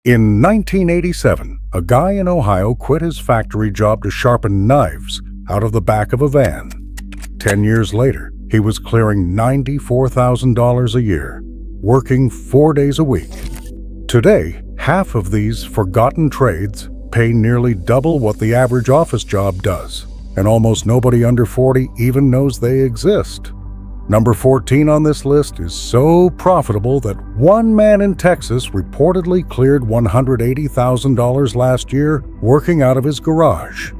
In 1987, a guy in Ohio quit his factory job to sharpen knives out of the back of a van. 10 years later, he was clearing $94,000 a year, working 4 days a week. Today, half of these forgotten trades pay nearly double what the average office job does, and almost nobody under 40 even knows they exist. Number 14 on this list is so profitable that one man in Texas reportedly cleared $180,000 last year working out of his garage.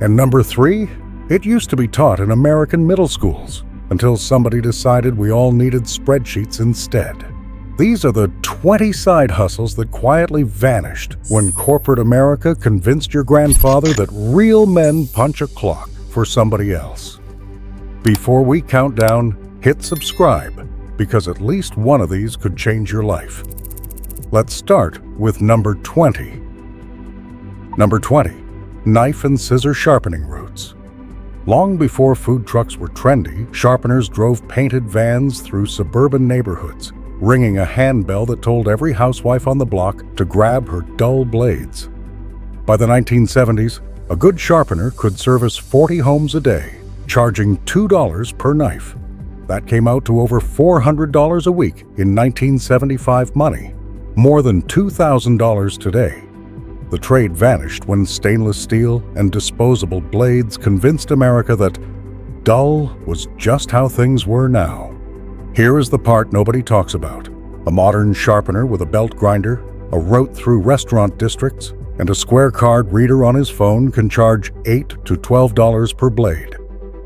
And number 3, it used to be taught in American middle schools until somebody decided we all needed spreadsheets instead. These are the 20 side hustles that quietly vanished when corporate America convinced your grandfather that real men punch a clock for somebody else. Before we count down, hit subscribe, because at least one of these could change your life. Let's start with number 20. Number 20, knife and scissor sharpening routes. Long before food trucks were trendy, sharpeners drove painted vans through suburban neighborhoods, ringing a handbell that told every housewife on the block to grab her dull blades. By the 1970s, a good sharpener could service 40 homes a day, charging $2 per knife. That came out to over $400 a week in 1975 money, more than $2,000 today. The trade vanished when stainless steel and disposable blades convinced America that dull was just how things were now. Here is the part nobody talks about. A modern sharpener with a belt grinder, a route through restaurant districts, and a square card reader on his phone can charge $8 to $12 per blade.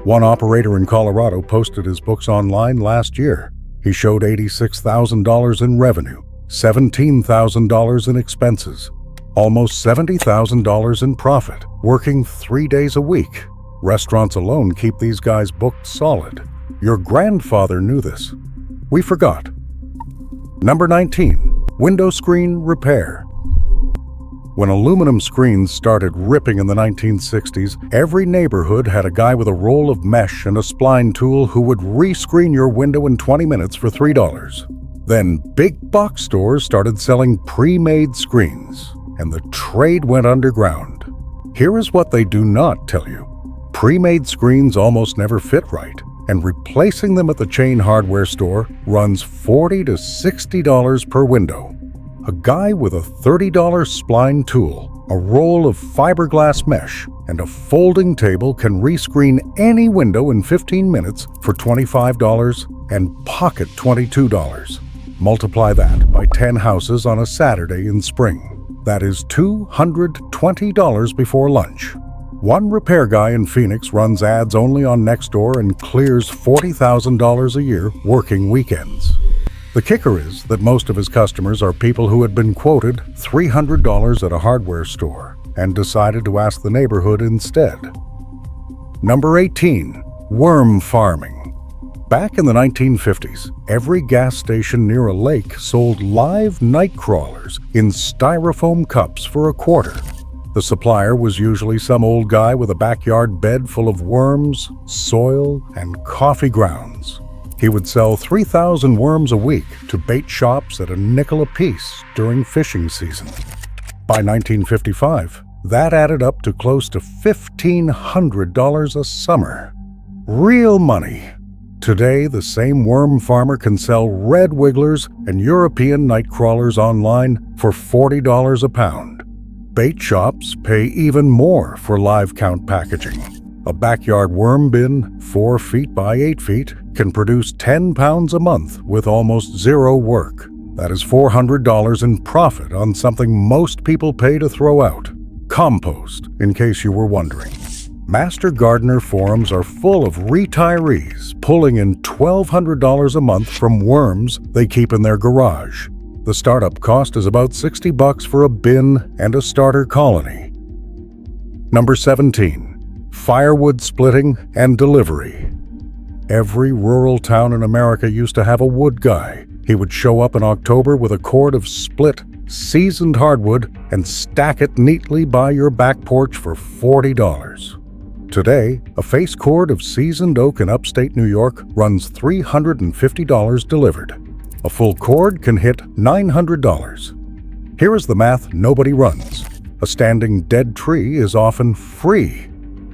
One operator in Colorado posted his books online last year. He showed $86,000 in revenue, $17,000 in expenses, almost $70,000 in profit, working 3 days a week. Restaurants alone keep these guys booked solid. Your grandfather knew this. We forgot. Number 19, window screen repair. When aluminum screens started ripping in the 1960s, every neighborhood had a guy with a roll of mesh and a spline tool who would rescreen your window in 20 minutes for $3. Then big box stores started selling pre-made screens, and the trade went underground. Here is what they do not tell you. Pre-made screens almost never fit right, and replacing them at the chain hardware store runs $40 to $60 per window. A guy with a $30 spline tool, a roll of fiberglass mesh, and a folding table can rescreen any window in 15 minutes for $25 and pocket $22. Multiply that by 10 houses on a Saturday in spring. That is $220 before lunch. One repair guy in Phoenix runs ads only on Nextdoor and clears $40,000 a year working weekends. The kicker is that most of his customers are people who had been quoted $300 at a hardware store and decided to ask the neighborhood instead. Number 18, worm farming. Back in the 1950s, every gas station near a lake sold live night crawlers in styrofoam cups for a quarter. The supplier was usually some old guy with a backyard bed full of worms, soil, and coffee grounds. He would sell 3,000 worms a week to bait shops at a nickel apiece during fishing season. By 1955, that added up to close to $1,500 a summer. Real money. Today, the same worm farmer can sell red wigglers and European night crawlers online for $40 a pound. Bait shops pay even more for live count packaging. A backyard worm bin, 4 feet by 8 feet, can produce 10 pounds a month with almost zero work. That is $400 in profit on something most people pay to throw out. Compost, in case you were wondering. Master Gardener forums are full of retirees pulling in $1,200 a month from worms they keep in their garage. The startup cost is about $60 for a bin and a starter colony. Number 17. Firewood splitting and delivery. Every rural town in America used to have a wood guy. He would show up in October with a cord of split, seasoned hardwood and stack it neatly by your back porch for $40. Today, a face cord of seasoned oak in upstate New York runs $350 delivered. A full cord can hit $900. Here is the math nobody runs. A standing dead tree is often free.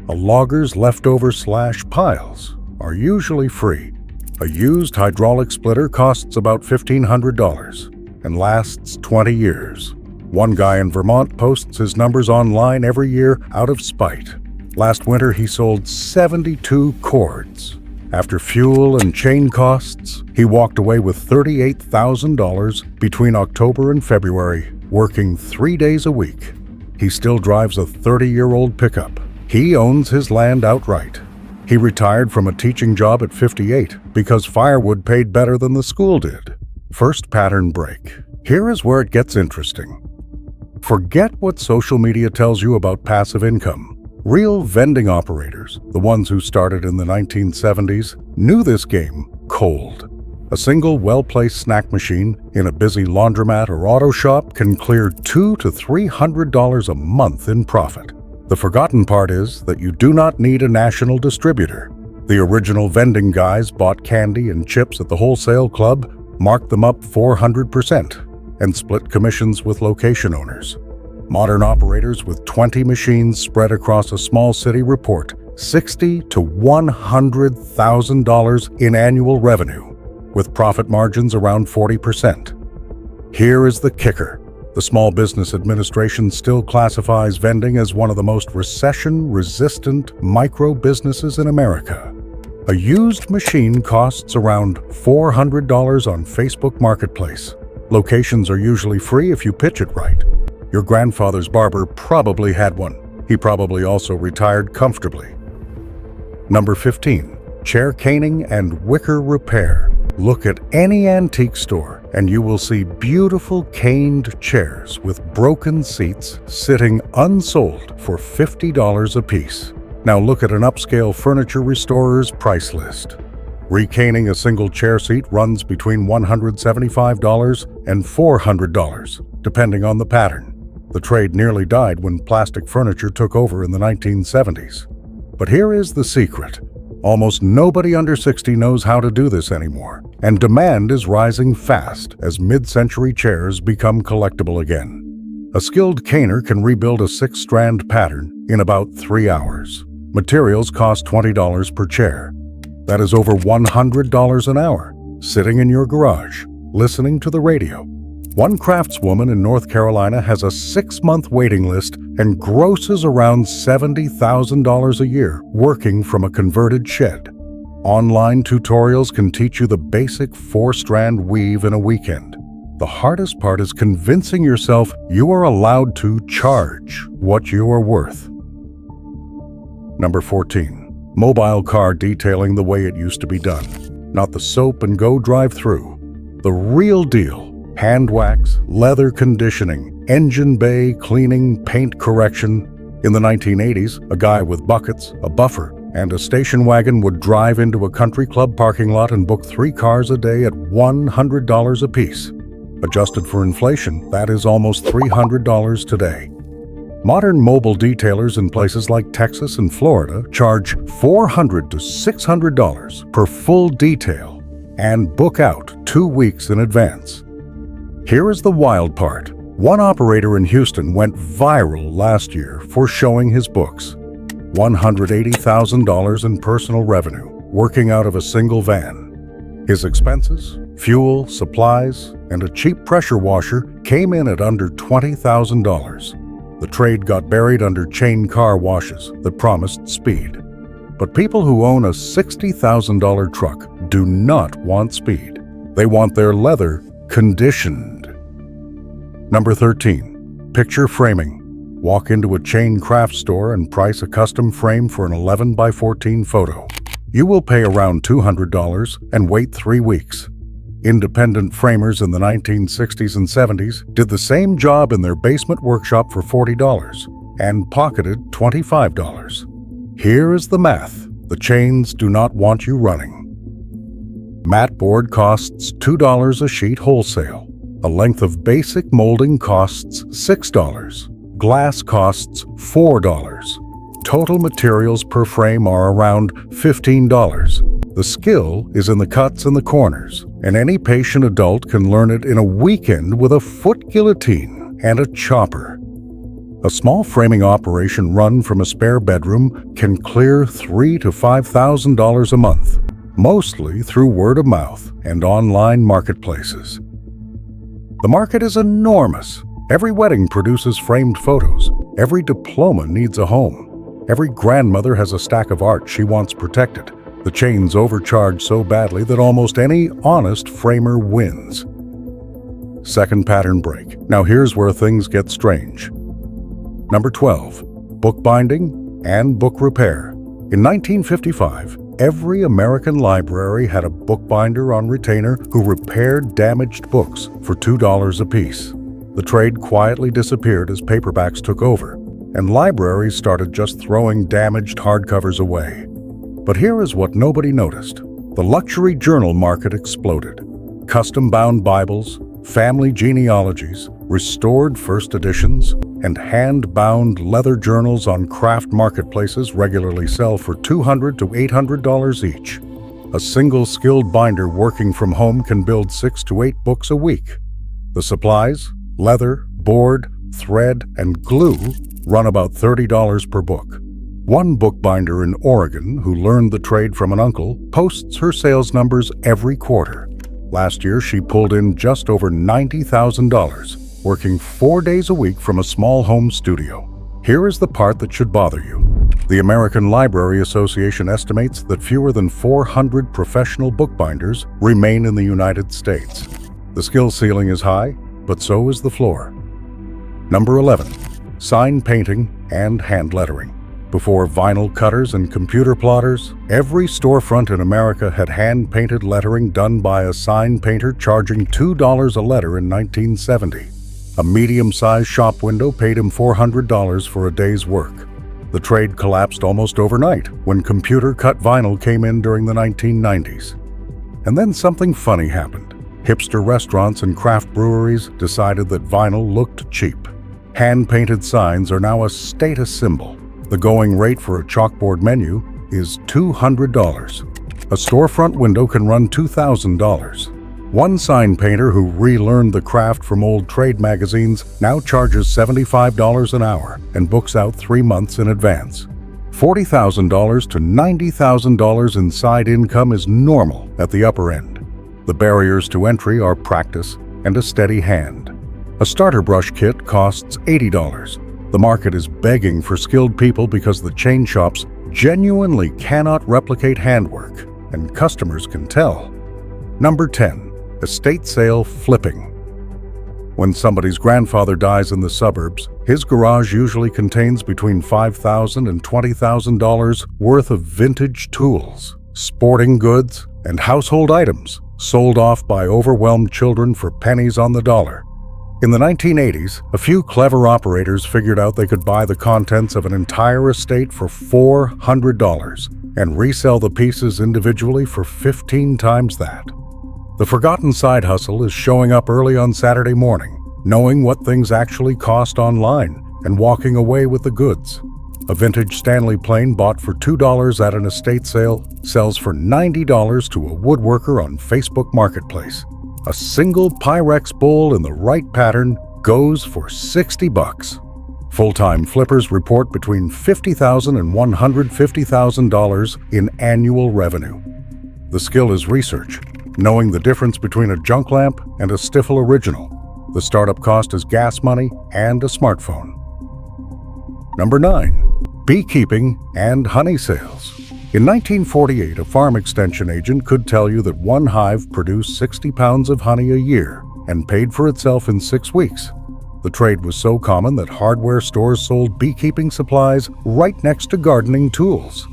A logger's leftover/piles are usually free. A used hydraulic splitter costs about $1,500 and lasts 20 years. One guy in Vermont posts his numbers online every year out of spite. Last winter, he sold 72 cords. After fuel and chain costs, he walked away with $38,000 between October and February, working 3 days a week. He still drives a 30-year-old pickup. He owns his land outright. He retired from a teaching job at 58 because firewood paid better than the school did. First pattern break. Here is where it gets interesting. Forget what social media tells you about passive income. Real vending operators, the ones who started in the 1970s, knew this game cold. A single well-placed snack machine in a busy laundromat or auto shop can clear $200 to $300 a month in profit. The forgotten part is that you do not need a national distributor. The original vending guys bought candy and chips at the wholesale club, marked them up 400%, and split commissions with location owners. Modern operators with 20 machines spread across a small city report $60,000 to $100,000 in annual revenue, with profit margins around 40%. Here is the kicker. The Small Business Administration still classifies vending as one of the most recession-resistant micro-businesses in America. A used machine costs around $400 on Facebook Marketplace. Locations are usually free if you pitch it right. Your grandfather's barber probably had one. He probably also retired comfortably. Number 15. Chair caning and wicker repair. Look at any antique store and you will see beautiful caned chairs with broken seats sitting unsold for $50 a piece. Now look at an upscale furniture restorer's price list. Recaning a single chair seat runs between $175 and $400, depending on the pattern. The trade nearly died when plastic furniture took over in the 1970s. But here is the secret. Almost nobody under 60 knows how to do this anymore, and demand is rising fast as mid-century chairs become collectible again. A skilled caner can rebuild a 6-strand pattern in about 3 hours. Materials cost $20 per chair. That is over $100 an hour, sitting in your garage, listening to the radio. One craftswoman in North Carolina has a 6-month waiting list and grosses around $70,000 a year working from a converted shed. Online tutorials can teach you the basic 4-strand weave in a weekend. The hardest part is convincing yourself you are allowed to charge what you are worth. Number 14. Mobile car detailing the way it used to be done. Not the soap and go drive-through. The real deal. Hand wax, leather conditioning, engine bay cleaning, paint correction. In the 1980s, a guy with buckets, a buffer, and a station wagon would drive into a country club parking lot and book 3 cars a day at $100 apiece. Adjusted for inflation, that is almost $300 today. Modern mobile detailers in places like Texas and Florida charge $400 to $600 per full detail and book out 2 weeks in advance. Here is the wild part. One operator in Houston went viral last year for showing his books. $180,000 in personal revenue, working out of a single van. His expenses, fuel, supplies, and a cheap pressure washer came in at under $20,000. The trade got buried under chain car washes that promised speed. But people who own a $60,000 truck do not want speed. They want their leather conditioned. Number 13. Picture framing. Walk into a chain craft store and price a custom frame for an 11 by 14 photo. You will pay around $200 and wait 3 weeks. Independent framers in the 1960s and 70s did the same job in their basement workshop for $40 and pocketed $25. Here is the math. The chains do not want you running. Mat board costs $2 a sheet wholesale. A length of basic molding costs $6. Glass costs $4. Total materials per frame are around $15. The skill is in the cuts and the corners, and any patient adult can learn it in a weekend with a foot guillotine. and a chopper. A small framing operation run from a spare bedroom can clear $3,000 to $5,000 a month, mostly through word of mouth and online marketplaces. The market is enormous. Every wedding produces framed photos. Every diploma needs a home. Every grandmother has a stack of art she wants protected. The chains overcharge so badly that almost any honest framer wins. Second pattern break. Now here's where things get strange. Number 12. Bookbinding and book repair. In 1955, every American library had a bookbinder on retainer who repaired damaged books for $2 apiece. The trade quietly disappeared as paperbacks took over, and libraries started just throwing damaged hardcovers away. But here is what nobody noticed. The luxury journal market exploded. Custom-bound Bibles, family genealogies, restored first editions, and hand-bound leather journals on craft marketplaces regularly sell for $200 to $800 each. A single skilled binder working from home can build 6 to 8 books a week. The supplies, leather, board, thread, and glue run about $30 per book. One bookbinder in Oregon, who learned the trade from an uncle, posts her sales numbers every quarter. Last year, she pulled in just over $90,000, working 4 days a week from a small home studio. Here is the part that should bother you. The American Library Association estimates that fewer than 400 professional bookbinders remain in the United States. The skill ceiling is high, but so is the floor. Number 11. Sign painting and hand lettering. Before vinyl cutters and computer plotters, every storefront in America had hand-painted lettering done by a sign painter charging $2 a letter in 1970. A medium-sized shop window paid him $400 for a day's work. The trade collapsed almost overnight when computer-cut vinyl came in during the 1990s. And then something funny happened. Hipster restaurants and craft breweries decided that vinyl looked cheap. Hand-painted signs are now a status symbol. The going rate for a chalkboard menu is $200. A storefront window can run $2,000. One sign painter who relearned the craft from old trade magazines now charges $75 an hour and books out 3 months in advance. $40,000 to $90,000 in side income is normal at the upper end. The barriers to entry are practice and a steady hand. A starter brush kit costs $80. The market is begging for skilled people because the chain shops genuinely cannot replicate handwork, and customers can tell. Number 10. Estate sale flipping. When somebody's grandfather dies in the suburbs, his garage usually contains between $5,000 and $20,000 worth of vintage tools, sporting goods, and household items sold off by overwhelmed children for pennies on the dollar. In the 1980s, a few clever operators figured out they could buy the contents of an entire estate for $400 and resell the pieces individually for 15 times that. The forgotten side hustle is showing up early on Saturday morning, knowing what things actually cost online, and walking away with the goods. A vintage Stanley plane bought for $2 at an estate sale sells for $90 to a woodworker on Facebook Marketplace. A single Pyrex bowl in the right pattern goes for $60. Full-time flippers report between $50,000 and $150,000 in annual revenue. The skill is research, knowing the difference between a junk lamp and a Stiffel original. The startup cost is gas money and a smartphone. Number 9. Beekeeping and honey sales. In 1948, a farm extension agent could tell you that one hive produced 60 pounds of honey a year and paid for itself in 6 weeks. The trade was so common that hardware stores sold beekeeping supplies right next to gardening tools.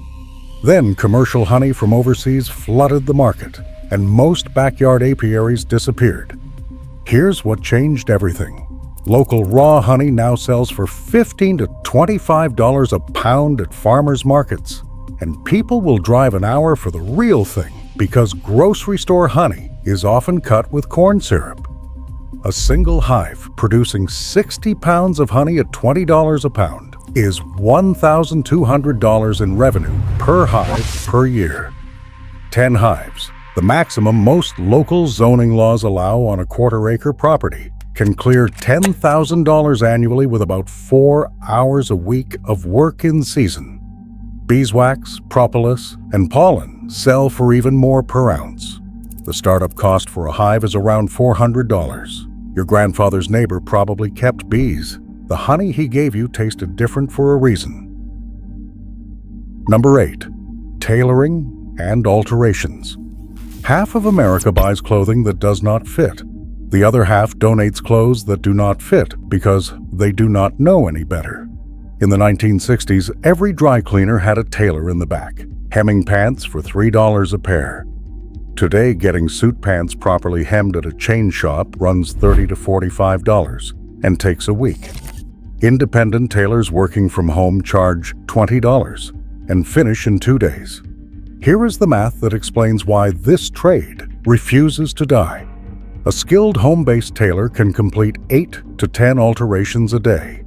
Then commercial honey from overseas flooded the market, and most backyard apiaries disappeared. Here's what changed everything. Local raw honey now sells for $15 to $25 a pound at farmers markets. And people will drive an hour for the real thing because grocery store honey is often cut with corn syrup. A single hive producing 60 pounds of honey at $20 a pound is $1,200 in revenue per hive per year. 10 hives, the maximum most local zoning laws allow on a quarter-acre property, can clear $10,000 annually with about 4 hours a week of work in season. Beeswax, propolis, and pollen sell for even more per ounce. The startup cost for a hive is around $400. Your grandfather's neighbor probably kept bees. The honey he gave you tasted different for a reason. Number 8. Tailoring and alterations. Half of America buys clothing that does not fit. The other half donates clothes that do not fit because they do not know any better. In the 1960s, every dry cleaner had a tailor in the back, hemming pants for $3 a pair. Today, getting suit pants properly hemmed at a chain shop runs $30 to $45 and takes a week. Independent tailors working from home charge $20 and finish in 2 days. Here is the math that explains why this trade refuses to die. A skilled home-based tailor can complete 8 to 10 alterations a day.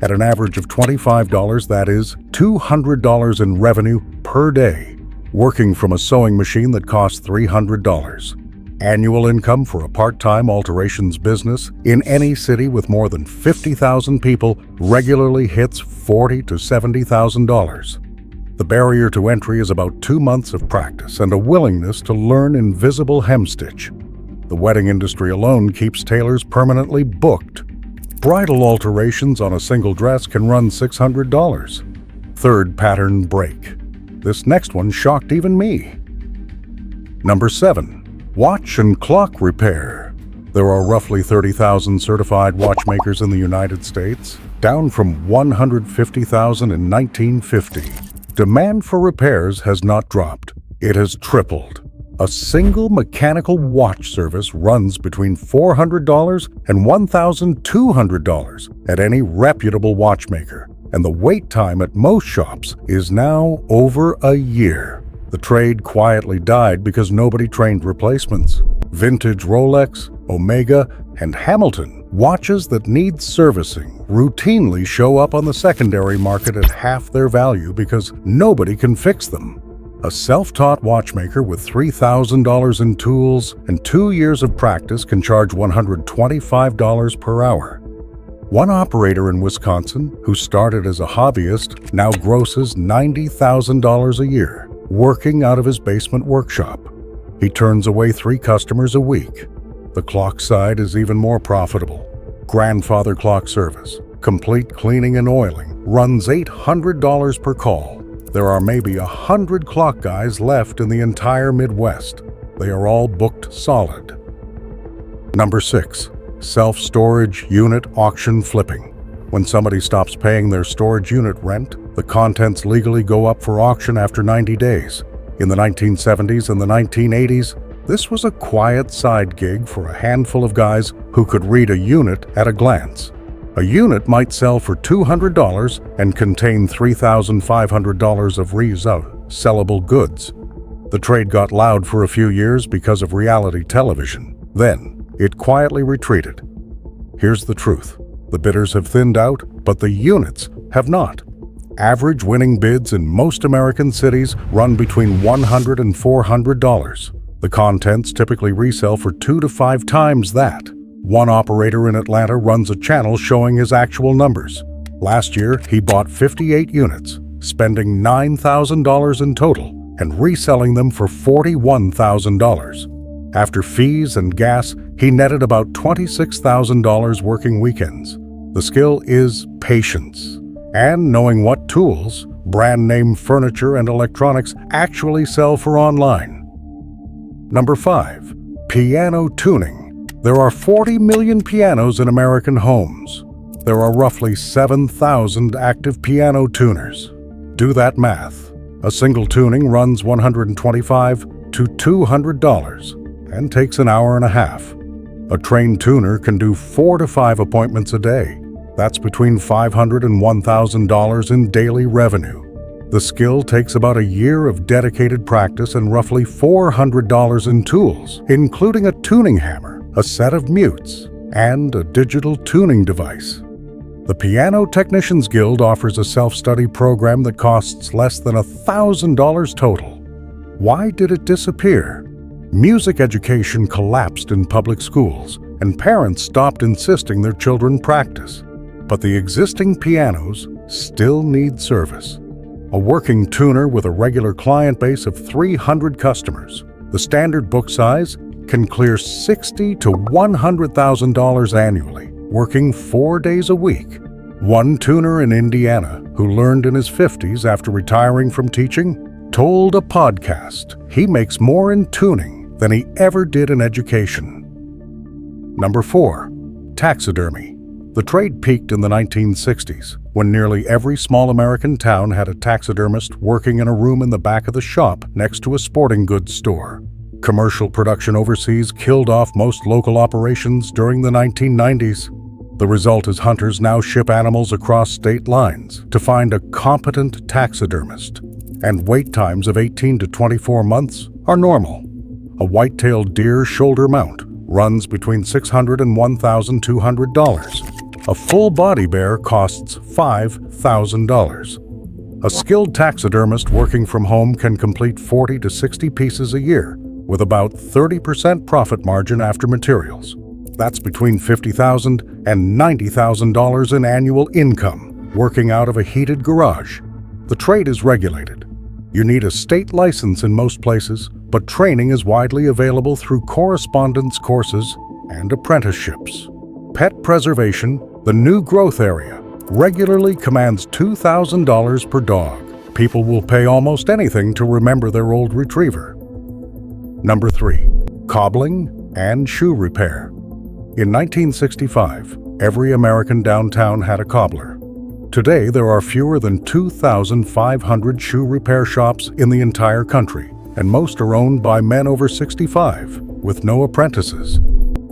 At an average of $25, that is $200 in revenue per day, working from a sewing machine that costs $300. Annual income for a part-time alterations business in any city with more than 50,000 people regularly hits $40,000 to $70,000. The barrier to entry is about 2 months of practice and a willingness to learn invisible hemstitch. The wedding industry alone keeps tailors permanently booked. Bridal alterations on a single dress can run $600. Third pattern break. This next one shocked even me. Number 7. Watch and clock repair. There are roughly 30,000 certified watchmakers in the United States, down from 150,000 in 1950. Demand for repairs has not dropped. It has tripled. A single mechanical watch service runs between $400 and $1,200 at any reputable watchmaker, and the wait time at most shops is now over a year. The trade quietly died because nobody trained replacements. Vintage Rolex, Omega, and Hamilton watches that need servicing routinely show up on the secondary market at half their value because nobody can fix them. A self-taught watchmaker with $3,000 in tools and 2 years of practice can charge $125 per hour. One operator in Wisconsin, who started as a hobbyist, now grosses $90,000 a year, working out of his basement workshop. He turns away 3 customers a week. The clock side is even more profitable. Grandfather Clock Service, complete cleaning and oiling, runs $800 per call. There are maybe 100 clock guys left in the entire Midwest. They are all booked solid. Number 6. Self-storage unit auction flipping. When somebody stops paying their storage unit rent, the contents legally go up for auction after 90 days. In the 1970s and the 1980s, this was a quiet side gig for a handful of guys who could read a unit at a glance. A unit might sell for $200 and contain $3,500 of sellable goods. The trade got loud for a few years because of reality television. Then, it quietly retreated. Here's the truth. The bidders have thinned out, but the units have not. Average winning bids in most American cities run between $100 and $400. The contents typically resell for 2 to 5 times that. One operator in Atlanta runs a channel showing his actual numbers. Last year, he bought 58 units, spending $9,000 in total, and reselling them for $41,000. After fees and gas, he netted about $26,000 working weekends. The skill is patience, and knowing what tools, brand name furniture and electronics actually sell for online. Number 5. Piano tuning. There are 40 million pianos in American homes. There are roughly 7,000 active piano tuners. Do that math. A single tuning runs $125 to $200 and takes an hour and a half. A trained tuner can do 4 to 5 appointments a day. That's between $500 and $1,000 in daily revenue. The skill takes about a year of dedicated practice and roughly $400 in tools, including a tuning hammer, a set of mutes, and a digital tuning device. The Piano Technicians Guild offers a self-study program that costs less than $1,000 total. Why did it disappear? Music education collapsed in public schools, and parents stopped insisting their children practice. But the existing pianos still need service. A working tuner with a regular client base of 300 customers, the standard book size can clear $60,000 to $100,000 annually, working 4 days a week. One tuner in Indiana, who learned in his 50s after retiring from teaching, told a podcast he makes more in tuning than he ever did in education. Number 4. Taxidermy. The trade peaked in the 1960s, when nearly every small American town had a taxidermist working in a room in the back of the shop next to a sporting goods store. Commercial production overseas killed off most local operations during the 1990s. The result is hunters now ship animals across state lines to find a competent taxidermist, and wait times of 18 to 24 months are normal. A white-tailed deer shoulder mount runs between $600 and $1,200. A full body bear costs $5,000. A skilled taxidermist working from home can complete 40 to 60 pieces a year, with about 30% profit margin after materials. That's between $50,000 and $90,000 in annual income, working out of a heated garage. The trade is regulated. You need a state license in most places, but training is widely available through correspondence courses and apprenticeships. Pet preservation, the new growth area, regularly commands $2,000 per dog. People will pay almost anything to remember their old retriever. Number 3. Cobbling and shoe repair. In 1965, every American downtown had a cobbler. Today, there are fewer than 2,500 shoe repair shops in the entire country, and most are owned by men over 65, with no apprentices.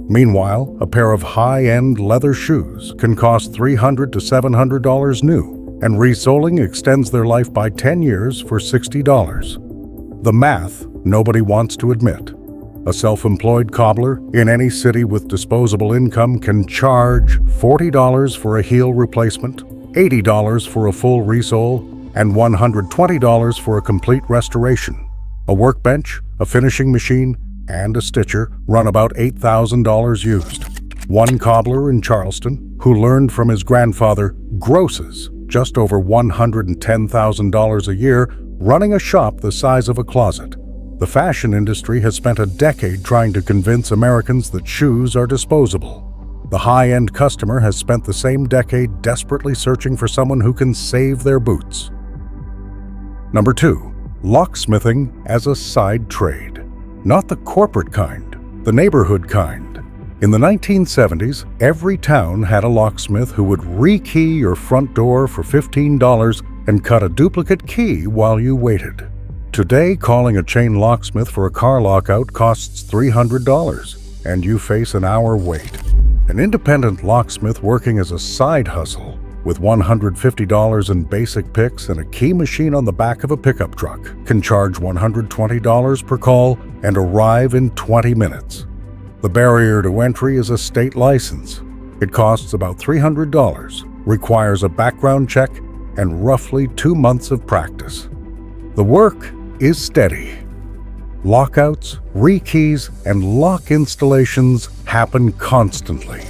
Meanwhile, a pair of high-end leather shoes can cost $300 to $700 new, and resoling extends their life by 10 years for $60. The math nobody wants to admit. A self-employed cobbler in any city with disposable income can charge $40 for a heel replacement, $80 for a full resole, and $120 for a complete restoration. A workbench, a finishing machine, and a stitcher run about $8,000 used. One cobbler in Charleston, who learned from his grandfather, grosses just over $110,000 a year running a shop the size of a closet. The fashion industry has spent a decade trying to convince Americans that shoes are disposable. The high-end customer has spent the same decade desperately searching for someone who can save their boots. Number 2. Locksmithing as a side trade. Not the corporate kind, the neighborhood kind. In the 1970s, every town had a locksmith who would rekey your front door for $15 and cut a duplicate key while you waited. Today, calling a chain locksmith for a car lockout costs $300, and you face an hour wait. An independent locksmith working as a side hustle, with $150 in basic picks and a key machine on the back of a pickup truck, can charge $120 per call and arrive in 20 minutes. The barrier to entry is a state license. It costs about $300, requires a background check, and roughly 2 months of practice. The work is steady. Lockouts, rekeys, and lock installations happen constantly.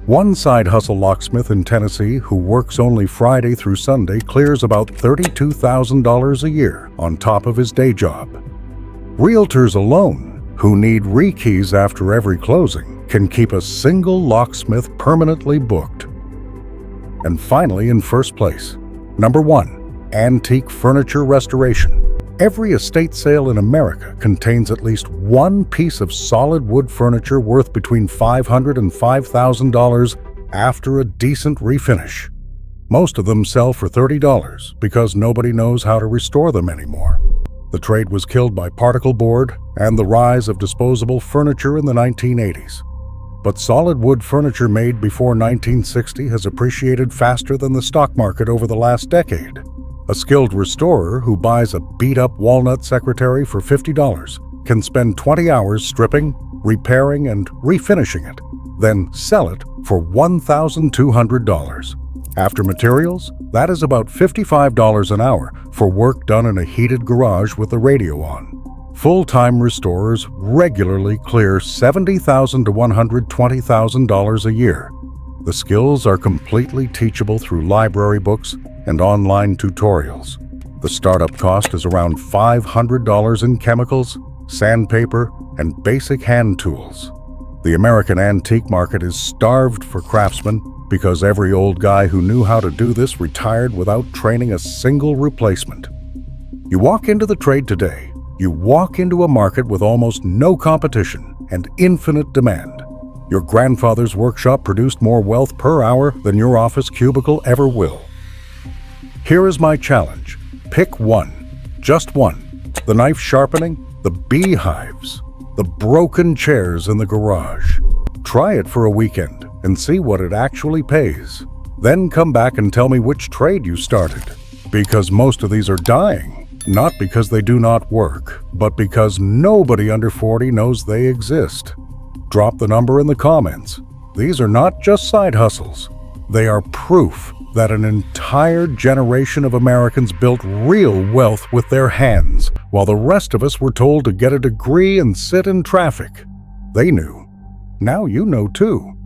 One side hustle locksmith in Tennessee who works only Friday through Sunday clears about $32,000 a year on top of his day job. Realtors alone, who need rekeys after every closing, can keep a single locksmith permanently booked. And finally, in first place, number 1, antique furniture restoration. Every estate sale in America contains at least one piece of solid wood furniture worth between $500 and $5,000 after a decent refinish. Most of them sell for $30 because nobody knows how to restore them anymore. The trade was killed by particle board and the rise of disposable furniture in the 1980s. But solid wood furniture made before 1960 has appreciated faster than the stock market over the last decade. A skilled restorer who buys a beat-up walnut secretary for $50 can spend 20 hours stripping, repairing, and refinishing it, then sell it for $1,200. After materials, that is about $55 an hour for work done in a heated garage with the radio on. Full-time restorers regularly clear $70,000 to $120,000 a year. The skills are completely teachable through library books and online tutorials. The startup cost is around $500 in chemicals, sandpaper, and basic hand tools. The American antique market is starved for craftsmen because every old guy who knew how to do this retired without training a single replacement. You walk into the trade today, you walk into a market with almost no competition and infinite demand. Your grandfather's workshop produced more wealth per hour than your office cubicle ever will. Here is my challenge. Pick one, just one. The knife sharpening, the beehives, the broken chairs in the garage. Try it for a weekend and see what it actually pays. Then come back and tell me which trade you started. Because most of these are dying, not because they do not work, but because nobody under 40 knows they exist. Drop the number in the comments. These are not just side hustles. They are proof that an entire generation of Americans built real wealth with their hands, while the rest of us were told to get a degree and sit in traffic. They knew. Now you know too.